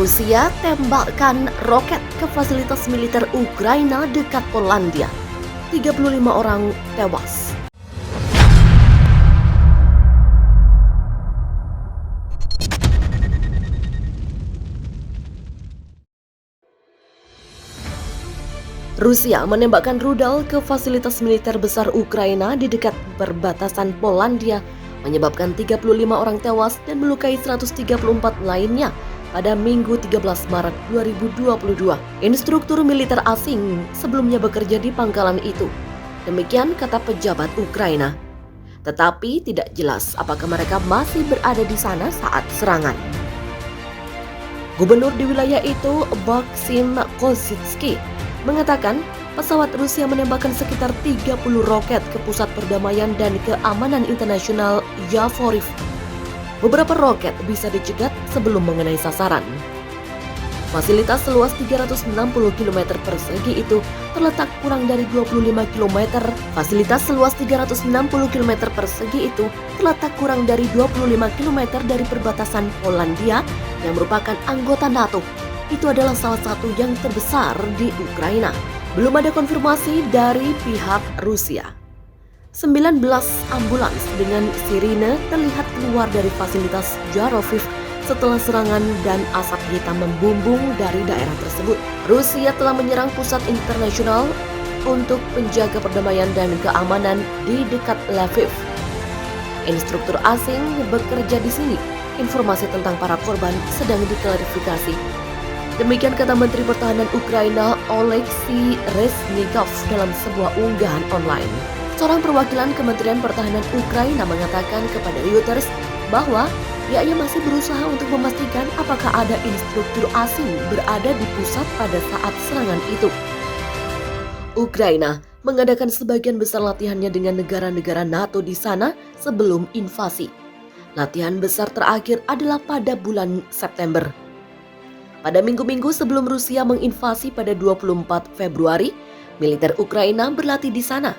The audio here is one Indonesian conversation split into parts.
Rusia tembakkan roket ke fasilitas militer Ukraina dekat Polandia. 35 orang tewas. Rusia menembakkan rudal ke fasilitas militer besar Ukraina di dekat perbatasan Polandia, menyebabkan 35 orang tewas dan melukai 134 lainnya pada Minggu 13 Maret 2022. Instruktur militer asing sebelumnya bekerja di pangkalan itu. Demikian kata pejabat Ukraina. Tetapi tidak jelas apakah mereka masih berada di sana saat serangan. Gubernur di wilayah itu, Maxim Kozytsky, mengatakan pesawat Rusia menembakkan sekitar 30 roket ke pusat perdamaian dan keamanan internasional Yavoriv. Beberapa roket bisa dicegat sebelum mengenai sasaran. Fasilitas seluas 360 km persegi itu terletak kurang dari 25 km. Fasilitas seluas 360 km persegi itu terletak kurang dari 25 km dari perbatasan Polandia yang merupakan anggota NATO. Itu adalah salah satu yang terbesar di Ukraina. Belum ada konfirmasi dari pihak Rusia. 19 ambulans dengan sirine terlihat keluar dari fasilitas Yavoriv setelah serangan dan asap hitam membumbung dari daerah tersebut. Rusia telah menyerang pusat internasional untuk penjaga perdamaian dan keamanan di dekat Lviv. Instruktur asing bekerja di sini. Informasi tentang para korban sedang diklarifikasi. Demikian kata Menteri Pertahanan Ukraina Oleksiy Reznikov dalam sebuah unggahan online. Seorang perwakilan Kementerian Pertahanan Ukraina mengatakan kepada Reuters bahwa pihaknya masih berusaha untuk memastikan apakah ada instruktur asing berada di pusat pada saat serangan itu. Ukraina mengadakan sebagian besar latihannya dengan negara-negara NATO di sana sebelum invasi. Latihan besar terakhir adalah pada bulan September. Pada minggu-minggu sebelum Rusia menginvasi pada 24 Februari, militer Ukraina berlatih di sana.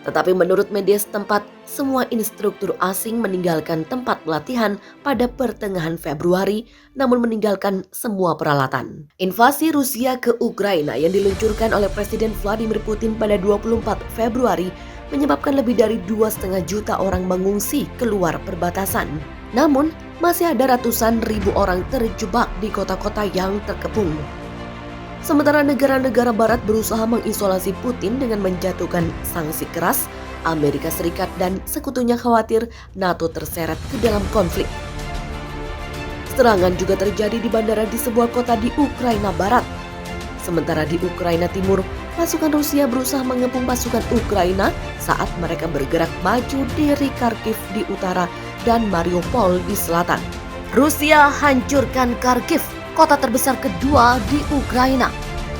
Tetapi menurut media setempat, semua instruktur asing meninggalkan tempat pelatihan pada pertengahan Februari, namun meninggalkan semua peralatan. Invasi Rusia ke Ukraina yang diluncurkan oleh Presiden Vladimir Putin pada 24 Februari menyebabkan lebih dari 2,5 juta orang mengungsi keluar perbatasan. Namun, masih ada ratusan ribu orang terjebak di kota-kota yang terkepung. Sementara negara-negara barat berusaha mengisolasi Putin dengan menjatuhkan sanksi keras, Amerika Serikat dan sekutunya khawatir NATO terseret ke dalam konflik. Serangan juga terjadi di bandara di sebuah kota di Ukraina Barat. Sementara di Ukraina Timur, pasukan Rusia berusaha mengepung pasukan Ukraina saat mereka bergerak maju dari Kharkiv di utara dan Mariupol di selatan. Rusia hancurkan Kharkiv, kota terbesar kedua di Ukraina.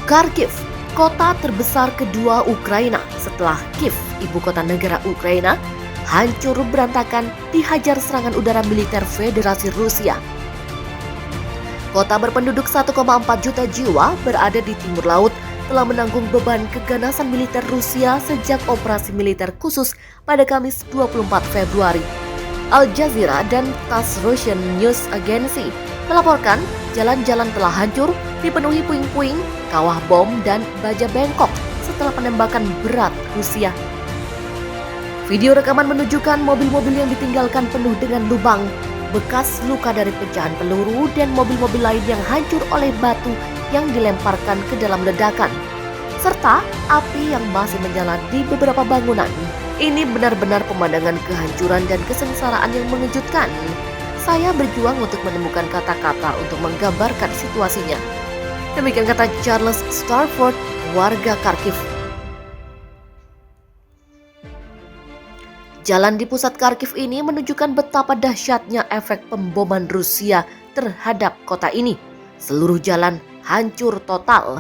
Kharkiv, kota terbesar kedua Ukraina setelah Kiev, ibu kota negara Ukraina, hancur berantakan dihajar serangan udara militer Federasi Rusia. Kota berpenduduk 1,4 juta jiwa berada di timur laut telah menanggung beban keganasan militer Rusia sejak operasi militer khusus pada Kamis 24 Februari. Al Jazeera dan TASS Russian News Agency melaporkan jalan-jalan telah hancur, dipenuhi puing-puing, kawah bom, dan baja bengkok setelah penembakan berat Rusia. Video rekaman menunjukkan mobil-mobil yang ditinggalkan penuh dengan lubang, bekas luka dari pecahan peluru, dan mobil-mobil lain yang hancur oleh batu yang dilemparkan ke dalam ledakan, serta api yang masih menyala di beberapa bangunan. Ini benar-benar pemandangan kehancuran dan kesengsaraan yang mengejutkan. Saya berjuang untuk menemukan kata-kata untuk menggambarkan situasinya. Demikian kata Charles Starford, warga Kharkiv. Jalan di pusat Kharkiv ini menunjukkan betapa dahsyatnya efek pemboman Rusia terhadap kota ini. Seluruh jalan hancur total.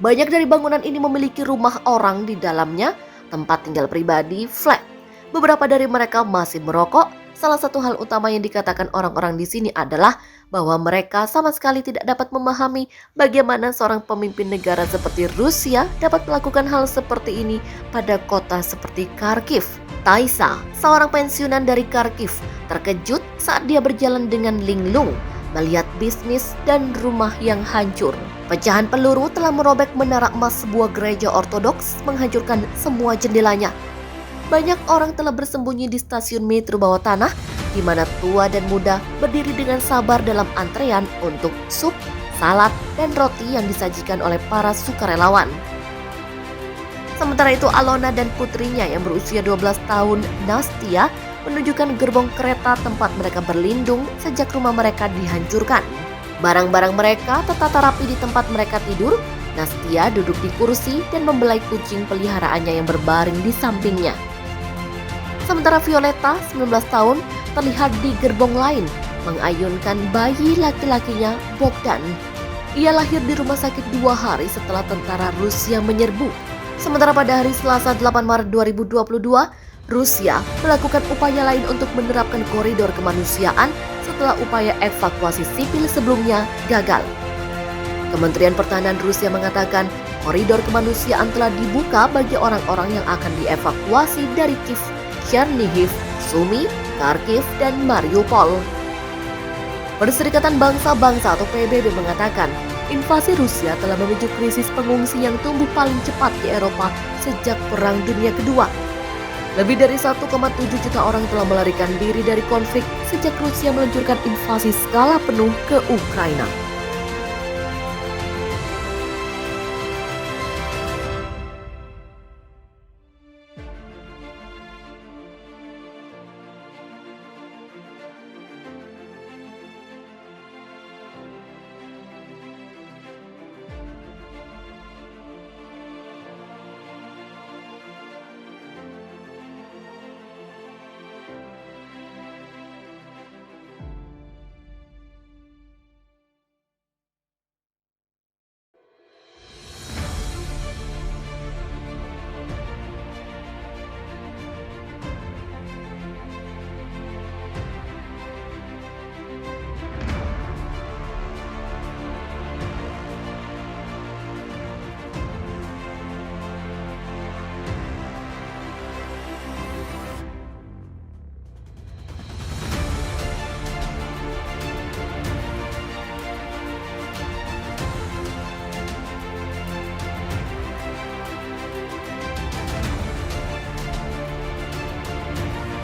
Banyak dari bangunan ini memiliki rumah orang di dalamnya, tempat tinggal pribadi, flat. Beberapa dari mereka masih merokok. Salah satu hal utama yang dikatakan orang-orang di sini adalah bahwa mereka sama sekali tidak dapat memahami bagaimana seorang pemimpin negara seperti Rusia dapat melakukan hal seperti ini pada kota seperti Kharkiv. Taisa, seorang pensiunan dari Kharkiv, terkejut saat dia berjalan dengan linglung melihat bisnis dan rumah yang hancur. Pecahan peluru telah merobek menara emas sebuah gereja ortodoks, menghancurkan semua jendelanya. Banyak orang telah bersembunyi di stasiun metro bawah tanah, di mana tua dan muda berdiri dengan sabar dalam antrean untuk sup, salad, dan roti yang disajikan oleh para sukarelawan. Sementara itu, Alona dan putrinya yang berusia 12 tahun, Nastia, menunjukkan gerbong kereta tempat mereka berlindung sejak rumah mereka dihancurkan. Barang-barang mereka tertata rapi di tempat mereka tidur. Nastia duduk di kursi dan membelai kucing peliharaannya yang berbaring di sampingnya. Sementara Violeta, 19 tahun, terlihat di gerbong lain, mengayunkan bayi laki-lakinya, Bogdan. Ia lahir di rumah sakit 2 hari setelah tentara Rusia menyerbu. Sementara pada hari Selasa 8 Maret 2022, Rusia melakukan upaya lain untuk menerapkan koridor kemanusiaan setelah upaya evakuasi sipil sebelumnya gagal. Kementerian Pertahanan Rusia mengatakan koridor kemanusiaan telah dibuka bagi orang-orang yang akan dievakuasi dari Kiev, Chernihiv, Sumy, Kharkiv, dan Mariupol. Perserikatan Bangsa-Bangsa atau PBB mengatakan invasi Rusia telah memicu krisis pengungsi yang tumbuh paling cepat di Eropa sejak Perang Dunia Kedua. Lebih dari 1,7 juta orang telah melarikan diri dari konflik sejak Rusia meluncurkan invasi skala penuh ke Ukraina.